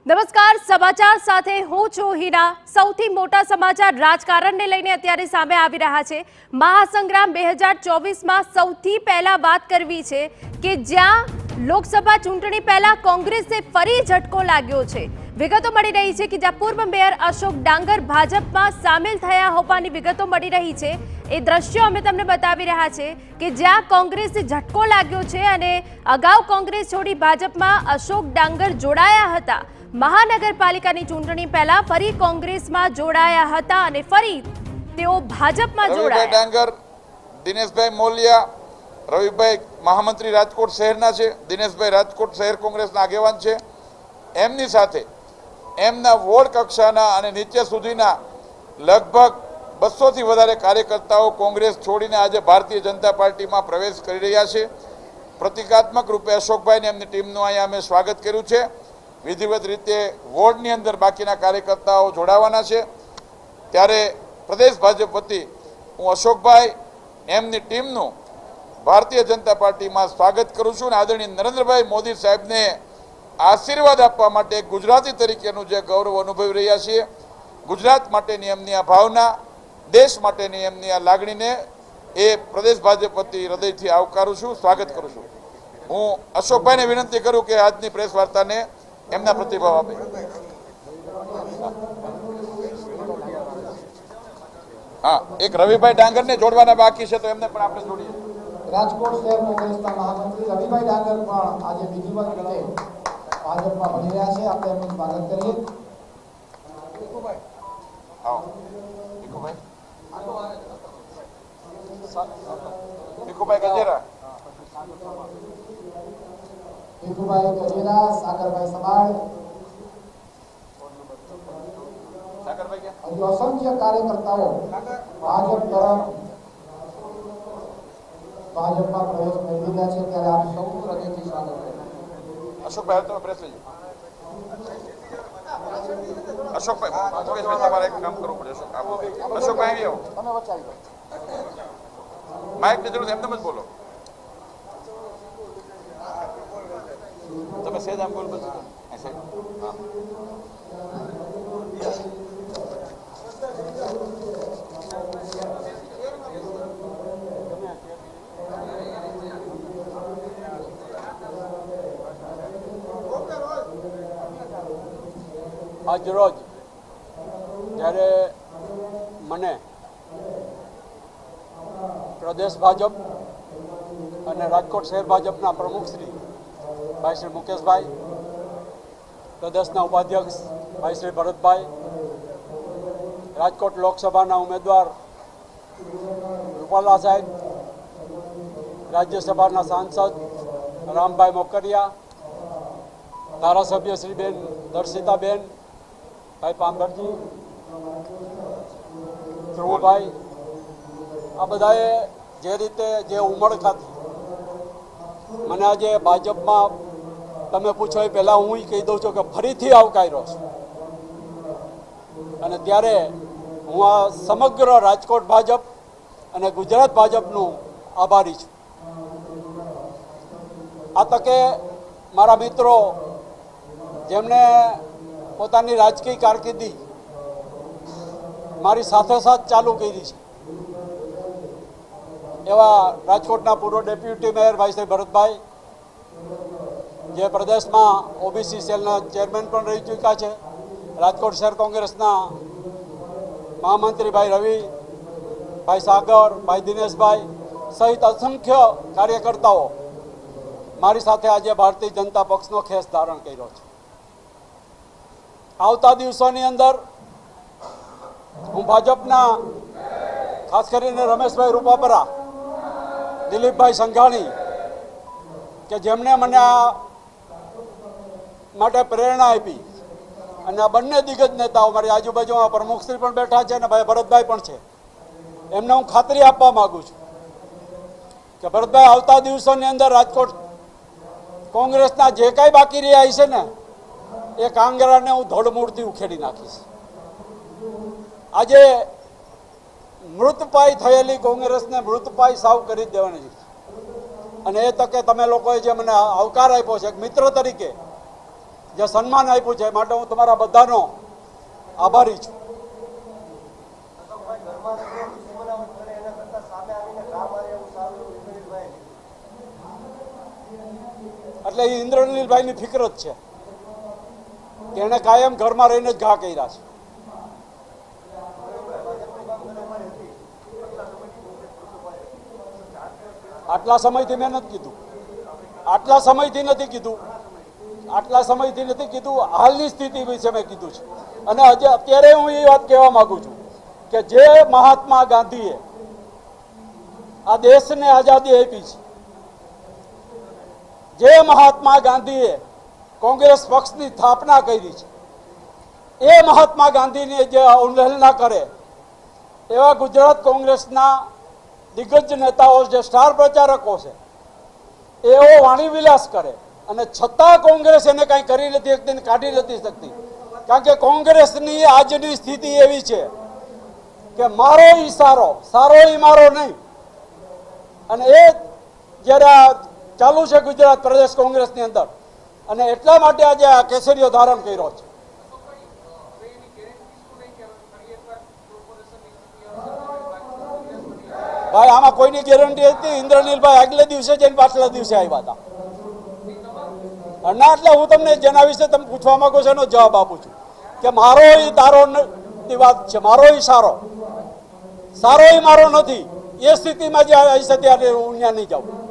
નમસ્કાર, સમાચાર સાથે હું છું હીરા। સૌથી મોટા સમાચાર રાજકારણને લઈને અત્યારે સામે આવી રહ્યા છે। મહાસંગ્રામ 2024માં સૌથી પહેલા વાત કરવી છે કે જ્યાં લોકસભા ચૂંટણી પહેલા કોંગ્રેસે ફરી ઝટકો લાગ્યો છે। વિગતો મળી રહી છે કે જ્યાં પૂર્વ મેયર અશોક ડાંગર ભાજપમાં સામેલ થયા હોવાની વિગતો મળી રહી છે। એ દ્રશ્યો અમે તમને બતાવી રહ્યા છે કે જ્યાં કોંગ્રેસે ઝટકો લાગ્યો છે અને અગાઉ કોંગ્રેસ છોડી ભાજપમાં અશોક ડાંગર જોડાયા હતા। મહાનગરપાલિકાની ચૂંટણી પહેલા ફરી કોંગ્રેસમાં જોડાયા હતા અને ફરી તેઓ ભાજપમાં જોડાયા। ડાંગર, દિનેશભાઈ મોલિયા, રવિભાઈ મહામંત્રી રાજકોટ શહેરના છે, દિનેશભાઈ રાજકોટ શહેર કોંગ્રેસના આગેવાન છે। એમની સાથે એમના વોર્ડ કક્ષાના અને નીચે સુધીના લગભગ 200 થી વધારે કાર્યકર્તાઓ કોંગ્રેસ છોડીને આજે ભારતીય જનતા પાર્ટીમાં પ્રવેશ કરી રહ્યા છે। પ્રતિકાત્મક રૂપે અશોકભાઈને એમની ટીમનું અહીંયા અમે સ્વાગત કર્યું છે। વિધિવત રીતે વોર્ડની અંદર બાકીના કાર્યકર્તાઓ જોડાવાના છે। ત્યારે પ્રદેશ ભાજપ વતી હું અશોકભાઈ એમની ટીમનું ભારતીય જનતા પાર્ટીમાં સ્વાગત કરું છું અને આદરણીય નરેન્દ્રભાઈ મોદી સાહેબને આશીર્વાદ આપવા માટે ગુજરાતી તરીકેનું જે ગૌરવ અનુભવી રહ્યા છીએ, ગુજરાત માટેની એમની આ ભાવના, દેશ માટેની એમની આ લાગણીને એ પ્રદેશ ભાજપ વતી હૃદયથી આવકારું છું, સ્વાગત કરું છું। હું અશોકભાઈને વિનંતી કરું કે આજની પ્રેસ વાર્તાને એમના પ્રતિભાવ આપે। હા, એક રવિભાઈ ડાંગરને જોડવાના બાકી છે તો એમને પણ આપણે જોડીએ। રાજકોટ શહેર કોંગ્રેસના મહામંત્રી રવિભાઈ ડાંગર પણ આજે વિધિવત રીતે ભાજપમાં ભળી રહ્યા છે। આપણે એમનું સ્વાગત કરીએ। ભીખુભાઈ ગજેરા, ભીખુભાઈ ગજેરા, સાગરભાઈ સમાળ, હજુ અસંખ્ય કાર્યકર્તાઓ ભાજપ તરફ ભાજપમાં પ્રવેશ મેળવી રહ્યા છે। ત્યારે આપ સૌ હૃદયથી સ્વાગત કરીએ। અશોકભાઈ તમે પ્રેસ લઈ અશોકભાઈ તમારે એક કામ કરવું પડે। અશોકભાઈ આવો, તમે વચ્ચે આવી જાઓ। માઇક ની જરૂર એમને જ બોલો, તમે સેજ આમ બોલ બસ। આજ રોજ જ્યારે મને પ્રદેશ ભાજપ અને રાજકોટ શહેર ભાજપના પ્રમુખ શ્રી ભાઈ શ્રી મુકેશભાઈ, પ્રદેશના ઉપાધ્યક્ષ ભાઈ શ્રી ભરતભાઈ, રાજકોટ લોકસભાના ઉમેદવાર રૂપાલા સાહેબ, રાજ્યસભાના સાંસદ રામભાઈ મોકરિયા, ધારાસભ્ય શ્રી બેન દર્શિતાબેન, ભાઈ પાંભરજી, ધ્રુવભાઈ, આ બધાએ જે રીતે જે ઉમળકાથી મને આજે ભાજપમાં તમે પૂછો એ પહેલાં હું કહી દઉં છું કે ફરીથી આવકાર્યો છું અને ત્યારે હું આ સમગ્ર રાજકોટ ભાજપ અને ગુજરાત ભાજપનું આભારી છું। આ તકે મારા મિત્રો જેમણે પોતાની રાજકીય કારકિર્દી મારી સાથે સાથ ચાલુ કરી છે એવા રાજકોટના પૂર્વ ડેપ્યુટી મેયર ભાઈ શ્રી ભરતભાઈ, જે પ્રદેશમાં ઓબીસી સેલના ચેરમેન પણ રહી ચૂક્યા છે, રાજકોટ શહેર કોંગ્રેસના મહામંત્રી ભાઈ રવિ, ભાઈ સાગર, ભાઈ દિનેશભાઈ સહિત અસંખ્ય કાર્યકર્તાઓ મારી સાથે આજે ભારતીય જનતા પક્ષનો ખેસ ધારણ કર્યો છે। આવતા દિવસોની અંદર હું ભાજપના ખાસ કરીને રમેશભાઈ રૂપાપરા, દિલીપભાઈ સંઘાણી કે જેમણે મને આ માટે પ્રેરણા આપી અને આ બંને દિગ્ગજ નેતાઓ મારી આજુબાજુમાં પ્રમુખશ્રી પણ બેઠા છે અને ભાઈ ભરતભાઈ પણ છે, એમને હું ખાતરી આપવા માગું છું કે ભરતભાઈ આવતા દિવસોની અંદર રાજકોટ કોંગ્રેસના જે કાંઈ બાકી રહ્યા છે ને એ કાંગરાને હું ધોળમૂળથી ઉખેડી નાખીશ। આજે મૃતપાય થયેલી કોંગ્રેસને મૃતપાય સાવ કરી દેવાની છે અને એ તકે તમે લોકોએ જે મને આવકાર આપ્યો છે એક મિત્ર તરીકે જે સન્માન આપ્યું છે માટે હું તમારા બધાનો આભારી છું. એટલે એ ઇન્દ્રનીલભાઈની ફિકર જ છે કે એને કાયમ ઘરમાં રહીને જ ઘા કર્યા છે. આટલા સમયથી મેં નથી કીધું, આટલા સમયથી નથી કીધું, આટલા સમયથી નથી કીધું, હાલની સ્થિતિ વિશે મેં કીધું છે. અને અત્યારે હું એ વાત કહેવા માંગુ છું કે જે મહાત્મા ગાંધીએ આ દેશને આઝાદી આપી છે, જે મહાત્મા ગાંધીએ કોંગ્રેસ પક્ષની સ્થાપના કરી છે, એ મહાત્મા ગાંધીની જે અવહેલના કરે એવા ગુજરાત કોંગ્રેસના દિગ્ગજ નેતાઓ જે સ્ટાર પ્રચારકો છે એવો વાણી વિલાસ કરે અને છતાં કોંગ્રેસ એને કાંઈ કરી નથી શકતી, કાઢી નથી શકતી. કારણ કે કોંગ્રેસની આજની સ્થિતિ એવી છે કે મારો ઈ સારો, સારો ઈ મારો નહીં. અને એ જ્યારે ચાલુ છે ગુજરાત પ્રદેશ કોંગ્રેસની અંદર, અને એટલા માટે આજે આ કેસરીઓ ધારણ કર્યો છે. ભાઈ આમાં કોઈની ગેરંટી હતી? ઇન્દ્રનીલભાઈ આગલે દિવસે જઈને પાછલા દિવસે આવ્યા હતા. ના, એટલે હું તમને જેના વિશે તમે પૂછવા માંગો છો એનો જવાબ આપું છું કે મારો ઈ તારો ની વાત છે. મારો ઈ સારો, સારો ઈ મારો નથી. એ સ્થિતિમાં જે આવી છે ત્યારે હું ત્યાં નહીં જાઉં.